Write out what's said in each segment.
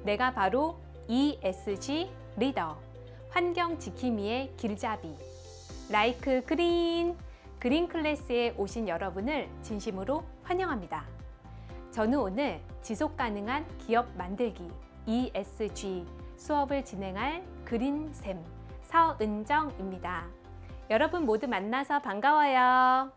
내가 바로 ESG 리더, 환경 지킴이의 길잡이, 라이크 그린, 그린 클래스에 오신 여러분을 진심으로 환영합니다. 저는 오늘 지속 가능한 기업 만들기 ESG 수업을 진행할 그린쌤 서은정입니다. 여러분 모두 만나서 반가워요.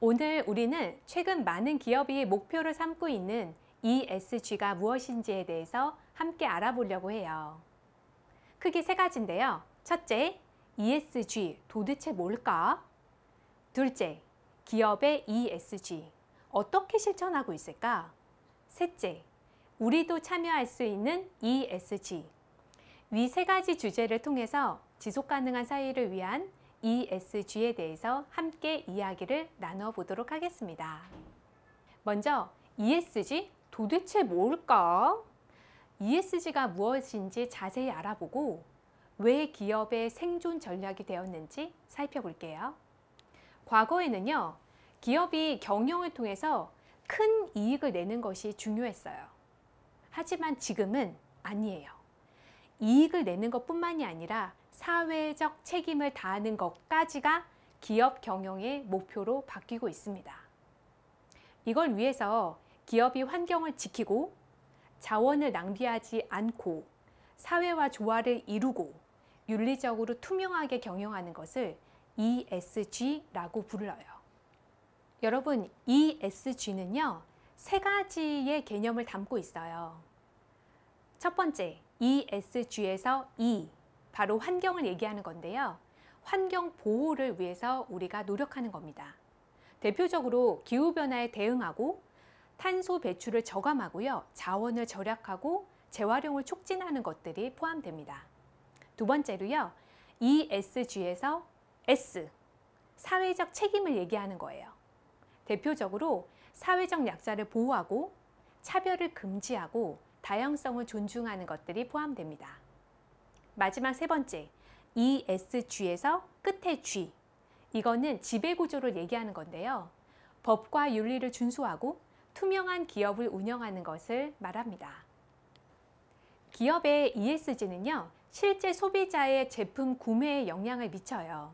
오늘 우리는 최근 많은 기업이 목표를 삼고 있는 ESG가 무엇인지에 대해서 함께 알아보려고 해요. 크게 세 가지인데요. 첫째, ESG 도대체 뭘까? 둘째, 기업의 ESG 어떻게 실천하고 있을까? 셋째, 우리도 참여할 수 있는 ESG. 위 세 가지 주제를 통해서 지속 가능한 사회를 위한 ESG에 대해서 함께 이야기를 나눠보도록 하겠습니다. 먼저 ESG 도대체 뭘까? ESG가 무엇인지 자세히 알아보고 왜 기업의 생존 전략이 되었는지 살펴볼게요. 과거에는요, 기업이 경영을 통해서 큰 이익을 내는 것이 중요했어요. 하지만 지금은 아니에요. 이익을 내는 것뿐만이 아니라 사회적 책임을 다하는 것까지가 기업 경영의 목표로 바뀌고 있습니다. 이걸 위해서 기업이 환경을 지키고 자원을 낭비하지 않고 사회와 조화를 이루고 윤리적으로 투명하게 경영하는 것을 ESG라고 불러요. 여러분, ESG는요, 세 가지의 개념을 담고 있어요. 첫 번째, ESG에서 E, 바로 환경을 얘기하는 건데요. 환경 보호를 위해서 우리가 노력하는 겁니다. 대표적으로 기후변화에 대응하고 탄소 배출을 저감하고요. 자원을 절약하고 재활용을 촉진하는 것들이 포함됩니다. 두 번째로요. ESG에서 S, 사회적 책임을 얘기하는 거예요. 대표적으로 사회적 약자를 보호하고 차별을 금지하고 다양성을 존중하는 것들이 포함됩니다. 마지막 세 번째, ESG에서 끝에 G, 이거는 지배구조를 얘기하는 건데요. 법과 윤리를 준수하고 투명한 기업을 운영하는 것을 말합니다. 기업의 ESG는요, 실제 소비자의 제품 구매에 영향을 미쳐요.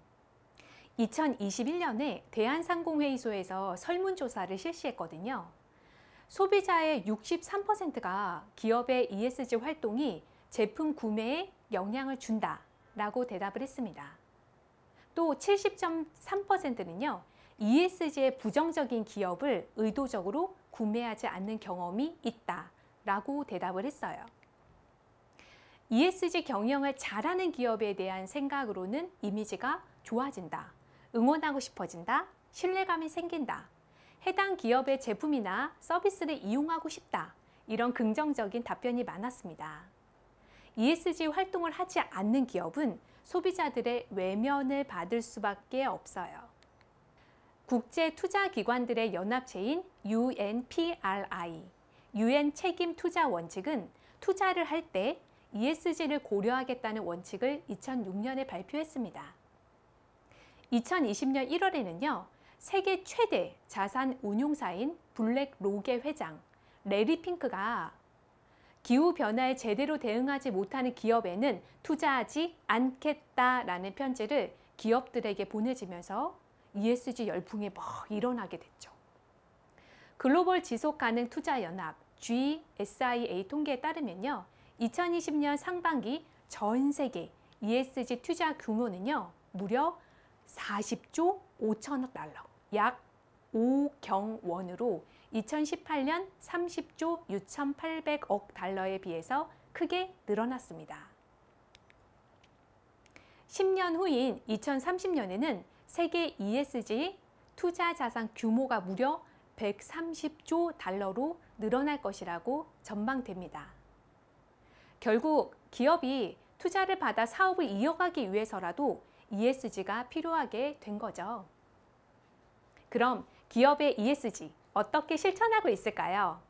2021년에 대한상공회의소에서 설문조사를 실시했거든요. 소비자의 63%가 기업의 ESG 활동이 제품 구매에 영향을 준다라고 대답을 했습니다. 또 70.3%는요, ESG에 부정적인 기업을 의도적으로 구매하지 않는 경험이 있다라고 대답을 했어요. ESG 경영을 잘하는 기업에 대한 생각으로는 이미지가 좋아진다, 응원하고 싶어진다, 신뢰감이 생긴다, 해당 기업의 제품이나 서비스를 이용하고 싶다, 이런 긍정적인 답변이 많았습니다. ESG 활동을 하지 않는 기업은 소비자들의 외면을 받을 수밖에 없어요. 국제투자기관들의 연합체인 UNPRI, UN 책임 투자 원칙은 투자를 할 때 ESG를 고려하겠다는 원칙을 2006년에 발표했습니다. 2020년 1월에는요, 세계 최대 자산 운용사인 블랙록의 회장 레리 핑크가 기후변화에 제대로 대응하지 못하는 기업에는 투자하지 않겠다라는 편지를 기업들에게 보내주면서 ESG 열풍이 막 일어나게 됐죠. 글로벌 지속가능 투자연합 GSIA 통계에 따르면요, 2020년 상반기 전 세계 ESG 투자 규모는요, 무려 40조 5천억 달러, 약 5경 원으로 2018년 30조 6,800억 달러에 비해서 크게 늘어났습니다. 10년 후인 2030년에는 세계 ESG 투자 자산 규모가 무려 130조 달러로 늘어날 것이라고 전망됩니다. 결국 기업이 투자를 받아 사업을 이어가기 위해서라도 ESG가 필요하게 된 거죠. 그럼 기업의 ESG 어떻게 실천하고 있을까요?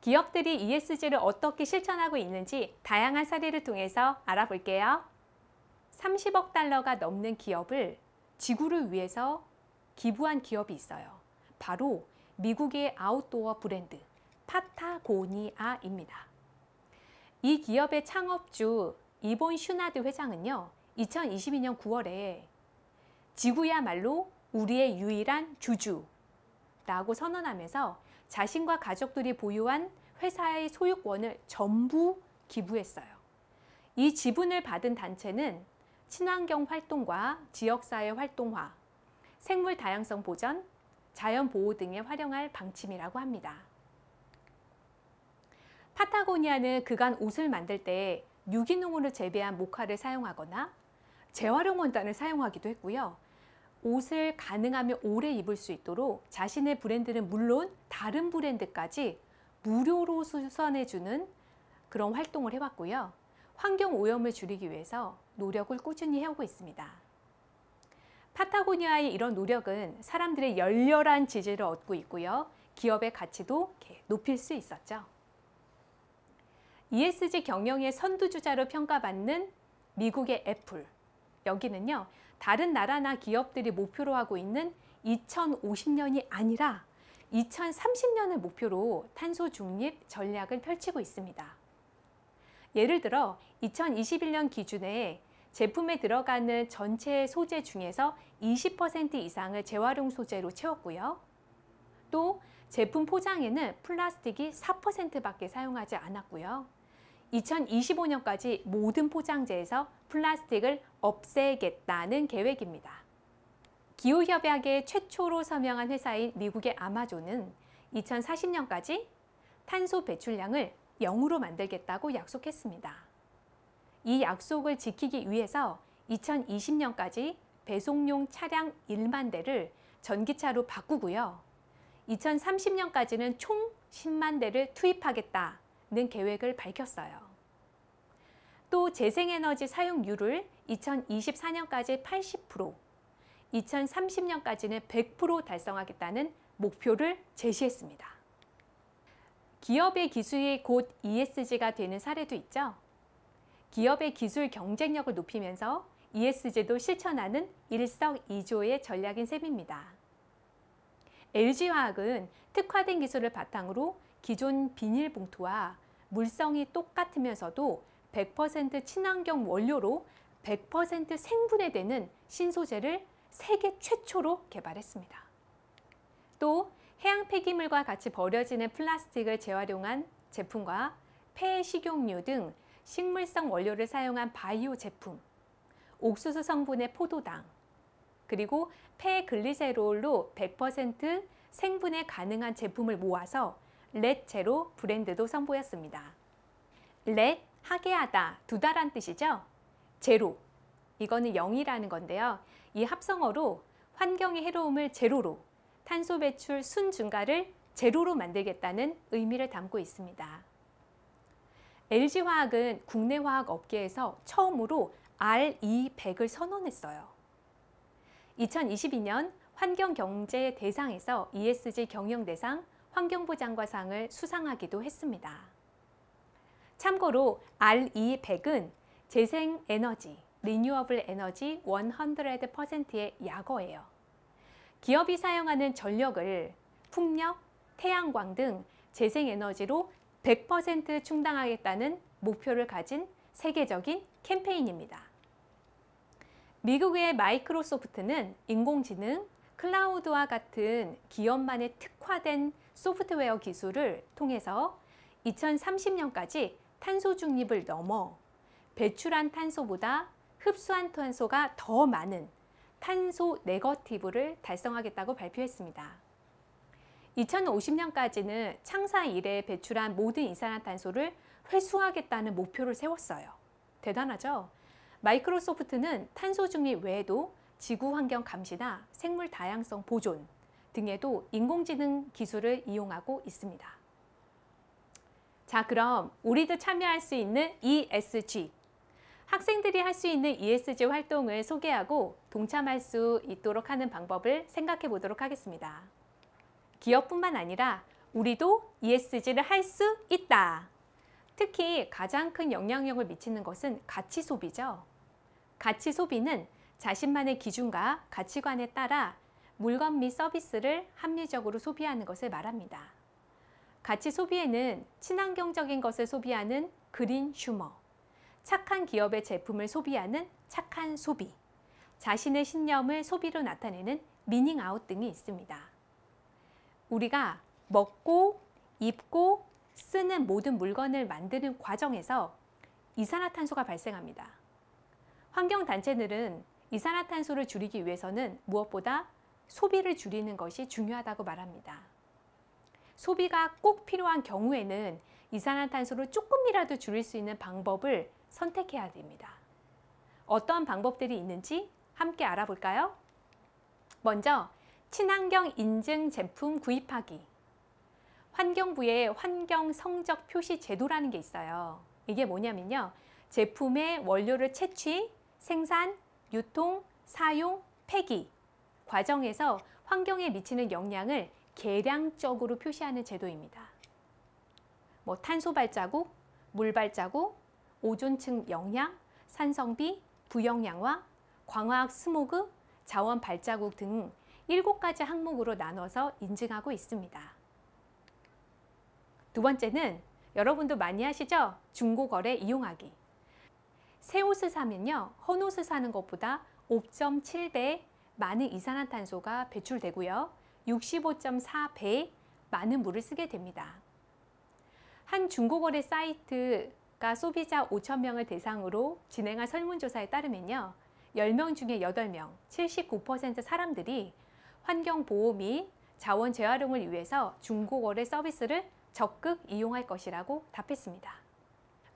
기업들이 ESG를 어떻게 실천하고 있는지 다양한 사례를 통해서 알아볼게요. 30억 달러가 넘는 기업을 지구를 위해서 기부한 기업이 있어요. 바로 미국의 아웃도어 브랜드 파타고니아입니다. 이 기업의 창업주 이본 슈나드 회장은요, 2022년 9월에 지구야말로 우리의 유일한 주주라고 선언하면서 자신과 가족들이 보유한 회사의 소유권을 전부 기부했어요. 이 지분을 받은 단체는 친환경 활동과 지역사회 활동화, 생물 다양성 보전, 자연 보호 등에 활용할 방침이라고 합니다. 파타고니아는 그간 옷을 만들 때 유기농으로 재배한 모카를 사용하거나 재활용 원단을 사용하기도 했고요. 옷을 가능하면 오래 입을 수 있도록 자신의 브랜드는 물론 다른 브랜드까지 무료로 수선해주는 그런 활동을 해왔고요. 환경 오염을 줄이기 위해서 노력을 꾸준히 해오고 있습니다. 파타고니아의 이런 노력은 사람들의 열렬한 지지를 얻고 있고요. 기업의 가치도 높일 수 있었죠. ESG 경영의 선두주자로 평가받는 미국의 애플. 여기는요, 다른 나라나 기업들이 목표로 하고 있는 2050년이 아니라 2030년을 목표로 탄소 중립 전략을 펼치고 있습니다. 예를 들어 2021년 기준에 제품에 들어가는 전체 소재 중에서 20% 이상을 재활용 소재로 채웠고요. 또 제품 포장에는 플라스틱이 4%밖에 사용하지 않았고요. 2025년까지 모든 포장재에서 플라스틱을 없애겠다는 계획입니다. 기후협약에 최초로 서명한 회사인 미국의 아마존은 2040년까지 탄소 배출량을 0으로 만들겠다고 약속했습니다. 이 약속을 지키기 위해서 2020년까지 배송용 차량 1만 대를 전기차로 바꾸고요. 2030년까지는 총 10만 대를 투입하겠다는 계획을 밝혔어요. 또 재생에너지 사용률을 2024년까지 80%, 2030년까지는 100% 달성하겠다는 목표를 제시했습니다. 기업의 기술이 곧 ESG가 되는 사례도 있죠. 기업의 기술 경쟁력을 높이면서 ESG도 실천하는 일석이조의 전략인 셈입니다. LG화학은 특화된 기술을 바탕으로 기존 비닐봉투와 물성이 똑같으면서도 100% 친환경 원료로 100% 생분해되는 신소재를 세계 최초로 개발했습니다. 또 해양 폐기물과 같이 버려지는 플라스틱을 재활용한 제품과 폐 식용유 등 식물성 원료를 사용한 바이오 제품, 옥수수 성분의 포도당, 그리고 폐 글리세롤로 100% 생분해 가능한 제품을 모아서 렛 제로 브랜드도 선보였습니다. 렛, 하게하다, 두 달한 뜻이죠. 제로, 이거는 0이라는 건데요. 이 합성어로 환경의 해로움을 제로로, 탄소 배출 순 증가를 제로로 만들겠다는 의미를 담고 있습니다. LG화학은 국내 화학 업계에서 처음으로 RE100을 선언했어요. 2022년 환경경제 대상에서 ESG 경영대상 환경부장과상을 수상하기도 했습니다. 참고로 RE100은 재생에너지, 리뉴어블 에너지 100%의 약어예요. 기업이 사용하는 전력을 풍력, 태양광 등 재생에너지로 100% 충당하겠다는 목표를 가진 세계적인 캠페인입니다. 미국의 마이크로소프트는 인공지능, 클라우드와 같은 기업만의 특화된 소프트웨어 기술을 통해서 2030년까지 탄소 중립을 넘어 배출한 탄소보다 흡수한 탄소가 더 많은 탄소 네거티브를 달성하겠다고 발표했습니다. 2050년까지는 창사 이래 배출한 모든 이산화탄소를 회수하겠다는 목표를 세웠어요. 대단하죠? 마이크로소프트는 탄소 중립 외에도 지구 환경 감시나 생물 다양성 보존 등에도 인공지능 기술을 이용하고 있습니다. 자, 그럼 우리도 참여할 수 있는 ESG, 학생들이 할 수 있는 ESG 활동을 소개하고 동참할 수 있도록 하는 방법을 생각해 보도록 하겠습니다. 기업뿐만 아니라 우리도 ESG를 할 수 있다. 특히 가장 큰 영향력을 미치는 것은 가치 소비죠. 가치 소비는 자신만의 기준과 가치관에 따라 물건 및 서비스를 합리적으로 소비하는 것을 말합니다. 가치 소비에는 친환경적인 것을 소비하는 그린 슈머, 착한 기업의 제품을 소비하는 착한 소비, 자신의 신념을 소비로 나타내는 미닝 아웃 등이 있습니다. 우리가 먹고, 입고, 쓰는 모든 물건을 만드는 과정에서 이산화탄소가 발생합니다. 환경단체들은 이산화탄소를 줄이기 위해서는 무엇보다 소비를 줄이는 것이 중요하다고 말합니다. 소비가 꼭 필요한 경우에는 이산화탄소를 조금이라도 줄일 수 있는 방법을 선택해야 됩니다. 어떤 방법들이 있는지 함께 알아볼까요? 먼저 친환경 인증 제품 구입하기. 환경부의 환경 성적 표시 제도라는 게 있어요. 이게 뭐냐면요, 제품의 원료를 채취, 생산, 유통, 사용, 폐기 과정에서 환경에 미치는 영향을 계량적으로 표시하는 제도입니다. 탄소 발자국, 물 발자국, 오존층 영향, 산성비, 부영양화, 광화학 스모그, 자원 발자국 등 7가지 항목으로 나눠서 인증하고 있습니다. 두 번째는 여러분도 많이 하시죠? 중고거래 이용하기. 새 옷을 사면요, 헌 옷을 사는 것보다 5.7배 많은 이산화탄소가 배출되고요, 65.4배 많은 물을 쓰게 됩니다. 한 중고거래 사이트가 소비자 5,000명을 대상으로 진행한 설문조사에 따르면요, 10명 중에 8명, 79% 사람들이 환경보호 및 자원 재활용을 위해서 중고거래 서비스를 적극 이용할 것이라고 답했습니다.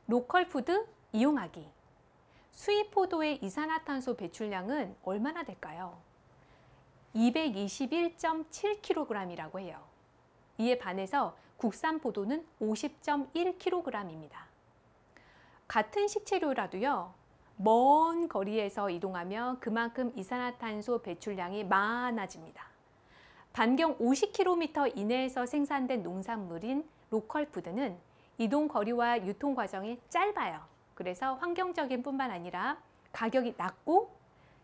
로컬 푸드 이용하기. 수입 포도의 이산화탄소 배출량은 얼마나 될까요? 221.7kg이라고 해요. 이에 반해서 국산 포도는 50.1kg입니다. 같은 식재료라도요, 먼 거리에서 이동하면 그만큼 이산화탄소 배출량이 많아집니다. 반경 50km 이내에서 생산된 농산물인 로컬 푸드는 이동 거리와 유통 과정이 짧아요. 그래서 환경적인 뿐만 아니라 가격이 낮고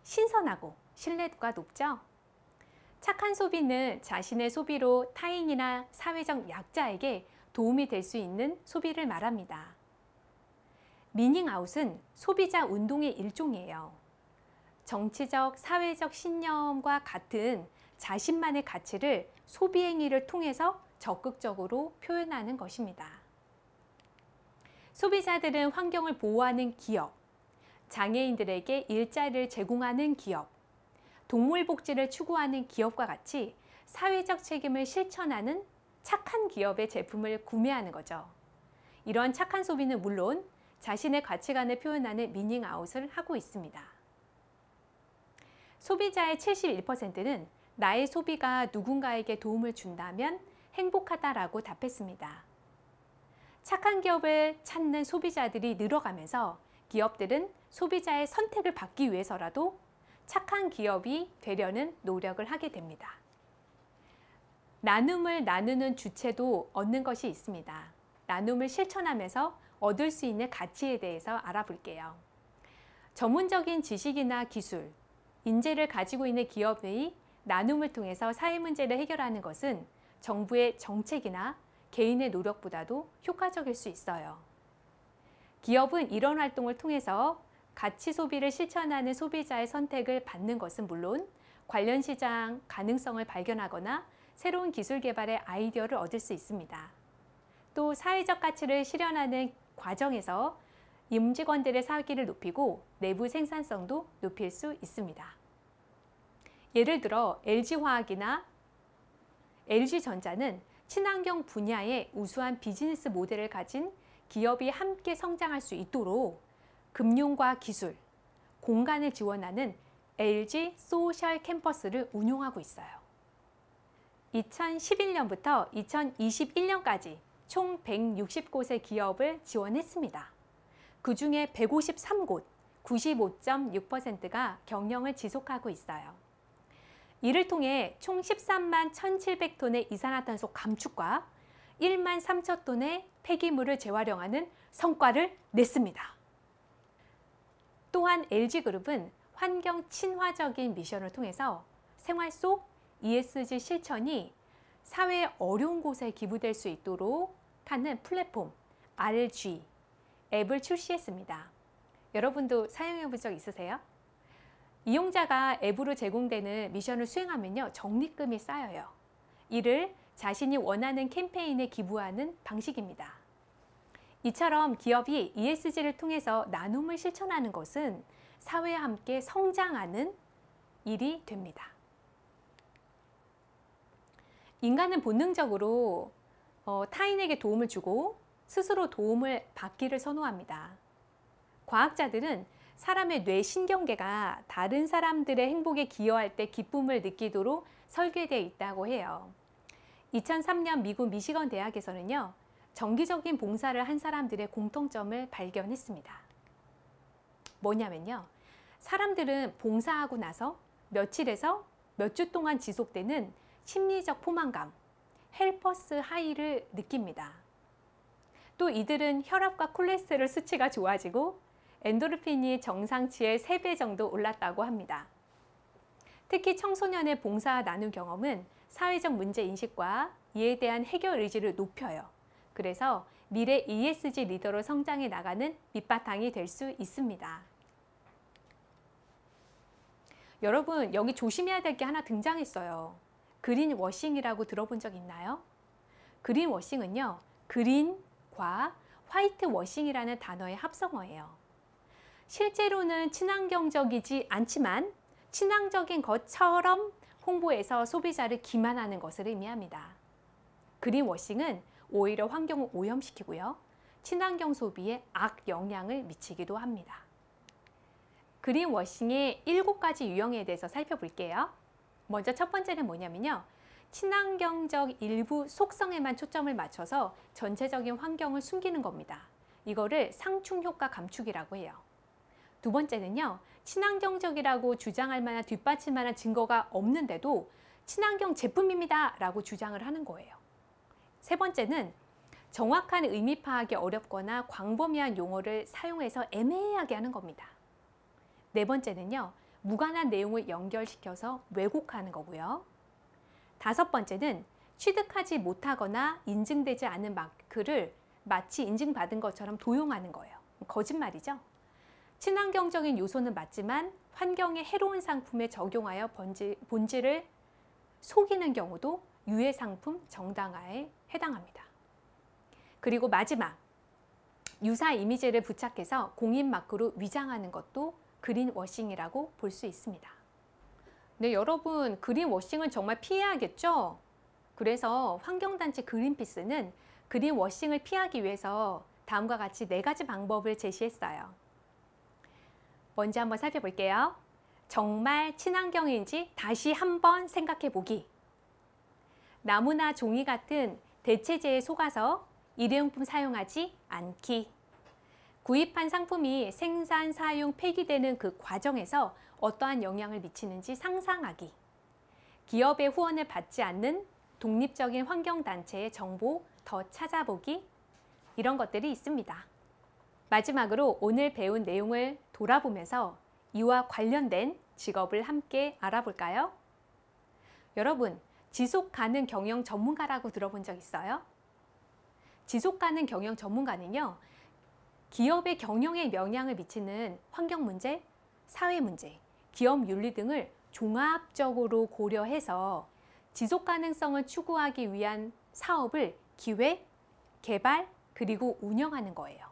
신선하고 신뢰도가 높죠. 착한 소비는 자신의 소비로 타인이나 사회적 약자에게 도움이 될 수 있는 소비를 말합니다. 미닝아웃은 소비자 운동의 일종이에요. 정치적, 사회적 신념과 같은 자신만의 가치를 소비 행위를 통해서 적극적으로 표현하는 것입니다. 소비자들은 환경을 보호하는 기업, 장애인들에게 일자리를 제공하는 기업, 동물 복지를 추구하는 기업과 같이 사회적 책임을 실천하는 착한 기업의 제품을 구매하는 거죠. 이런 착한 소비는 물론 자신의 가치관을 표현하는 미닝아웃을 하고 있습니다. 소비자의 71%는 나의 소비가 누군가에게 도움을 준다면 행복하다라고 답했습니다. 착한 기업을 찾는 소비자들이 늘어가면서 기업들은 소비자의 선택을 받기 위해서라도 착한 기업이 되려는 노력을 하게 됩니다. 나눔을 나누는 주체도 얻는 것이 있습니다. 나눔을 실천하면서 얻을 수 있는 가치에 대해서 알아볼게요. 전문적인 지식이나 기술, 인재를 가지고 있는 기업의 나눔을 통해서 사회 문제를 해결하는 것은 정부의 정책이나 개인의 노력보다도 효과적일 수 있어요. 기업은 이런 활동을 통해서 가치 소비를 실천하는 소비자의 선택을 받는 것은 물론 관련 시장 가능성을 발견하거나 새로운 기술 개발의 아이디어를 얻을 수 있습니다. 또 사회적 가치를 실현하는 과정에서 임직원들의 사기를 높이고 내부 생산성도 높일 수 있습니다. 예를 들어 LG화학이나 LG전자는 친환경 분야의 우수한 비즈니스 모델을 가진 기업이 함께 성장할 수 있도록 금융과 기술, 공간을 지원하는 LG 소셜 캠퍼스를 운용하고 있어요. 2011년부터 2021년까지 총 160곳의 기업을 지원했습니다. 그 중에 153곳, 95.6%가 경영을 지속하고 있어요. 이를 통해 총 13만 1,700톤의 이산화탄소 감축과 1만 3천 톤의 폐기물을 재활용하는 성과를 냈습니다. 또한 LG그룹은 환경 친화적인 미션을 통해서 생활 속 ESG 실천이 사회의 어려운 곳에 기부될 수 있도록 하는 플랫폼 RG, 앱을 출시했습니다. 여러분도 사용해 본 적 있으세요? 이용자가 앱으로 제공되는 미션을 수행하면요, 적립금이 쌓여요. 이를 자신이 원하는 캠페인에 기부하는 방식입니다. 이처럼 기업이 ESG를 통해서 나눔을 실천하는 것은 사회와 함께 성장하는 일이 됩니다. 인간은 본능적으로 타인에게 도움을 주고 스스로 도움을 받기를 선호합니다. 과학자들은 사람의 뇌 신경계가 다른 사람들의 행복에 기여할 때 기쁨을 느끼도록 설계되어 있다고 해요. 2003년 미국 미시건 대학에서는요, 정기적인 봉사를 한 사람들의 공통점을 발견했습니다. 뭐냐면요, 사람들은 봉사하고 나서 며칠에서 몇 주 동안 지속되는 심리적 포만감, 헬퍼스 하이를 느낍니다. 또 이들은 혈압과 콜레스테롤 수치가 좋아지고 엔도르핀이 정상치의 3배 정도 올랐다고 합니다. 특히 청소년의 봉사와 나눔 경험은 사회적 문제 인식과 이에 대한 해결 의지를 높여요. 그래서 미래 ESG 리더로 성장해 나가는 밑바탕이 될 수 있습니다. 여러분, 여기 조심해야 될 게 하나 등장했어요. 그린워싱이라고 들어본 적 있나요? 그린워싱은요, 그린과 화이트워싱이라는 단어의 합성어예요. 실제로는 친환경적이지 않지만 친환경적인 것처럼 홍보해서 소비자를 기만하는 것을 의미합니다. 그린워싱은 오히려 환경을 오염시키고요, 친환경 소비에 악영향을 미치기도 합니다. 그린워싱의 7가지 유형에 대해서 살펴볼게요. 먼저 첫 번째는 뭐냐면요, 친환경적 일부 속성에만 초점을 맞춰서 전체적인 환경을 숨기는 겁니다. 이거를 상충효과 감축이라고 해요. 두 번째는요, 친환경적이라고 주장할 만한 뒷받침할 만한 증거가 없는데도 친환경 제품입니다 라고 주장을 하는 거예요. 세 번째는 정확한 의미 파악이 어렵거나 광범위한 용어를 사용해서 애매하게 하는 겁니다. 네 번째는요, 무관한 내용을 연결시켜서 왜곡하는 거고요. 다섯 번째는 취득하지 못하거나 인증되지 않은 마크를 마치 인증받은 것처럼 도용하는 거예요. 거짓말이죠. 친환경적인 요소는 맞지만 환경에 해로운 상품에 적용하여 본질을 속이는 경우도 유해 상품 정당화에 해당합니다. 그리고 마지막, 유사 이미지를 부착해서 공인 마크로 위장하는 것도 그린워싱이라고 볼 수 있습니다. 네, 여러분, 그린워싱은 정말 피해야겠죠? 그래서 환경단체 그린피스는 그린워싱을 피하기 위해서 다음과 같이 4가지 방법을 제시했어요. 먼저 한번 살펴볼게요. 정말 친환경인지 다시 한번 생각해 보기. 나무나 종이 같은 대체재에 속아서 일회용품 사용하지 않기. 구입한 상품이 생산, 사용, 폐기되는 그 과정에서 어떠한 영향을 미치는지 상상하기. 기업의 후원을 받지 않는 독립적인 환경단체의 정보 더 찾아보기. 이런 것들이 있습니다. 마지막으로 오늘 배운 내용을 돌아보면서 이와 관련된 직업을 함께 알아볼까요? 여러분, 지속가능 경영 전문가라고 들어본 적 있어요? 지속가능 경영 전문가는요, 기업의 경영에 영향을 미치는 환경 문제, 사회 문제, 기업 윤리 등을 종합적으로 고려해서 지속 가능성을 추구하기 위한 사업을 기획, 개발, 그리고 운영하는 거예요.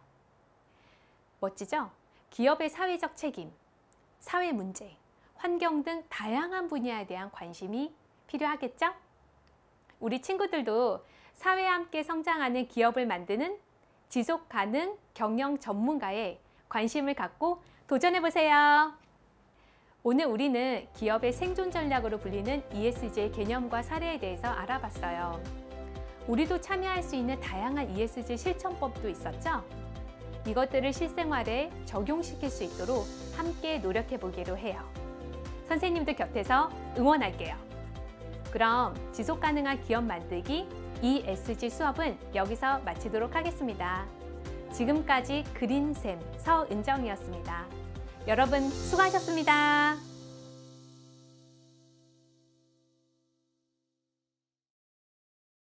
멋지죠? 기업의 사회적 책임, 사회 문제, 환경 등 다양한 분야에 대한 관심이 필요하겠죠? 우리 친구들도 사회와 함께 성장하는 기업을 만드는 지속 가능 경영 전문가에 관심을 갖고 도전해보세요. 오늘 우리는 기업의 생존 전략으로 불리는 ESG의 개념과 사례에 대해서 알아봤어요. 우리도 참여할 수 있는 다양한 ESG 실천법도 있었죠? 이것들을 실생활에 적용시킬 수 있도록 함께 노력해보기로 해요. 선생님들 곁에서 응원할게요. 그럼 지속가능한 기업 만들기 ESG 수업은 여기서 마치도록 하겠습니다. 지금까지 그린쌤 서은정이었습니다. 여러분 수고하셨습니다.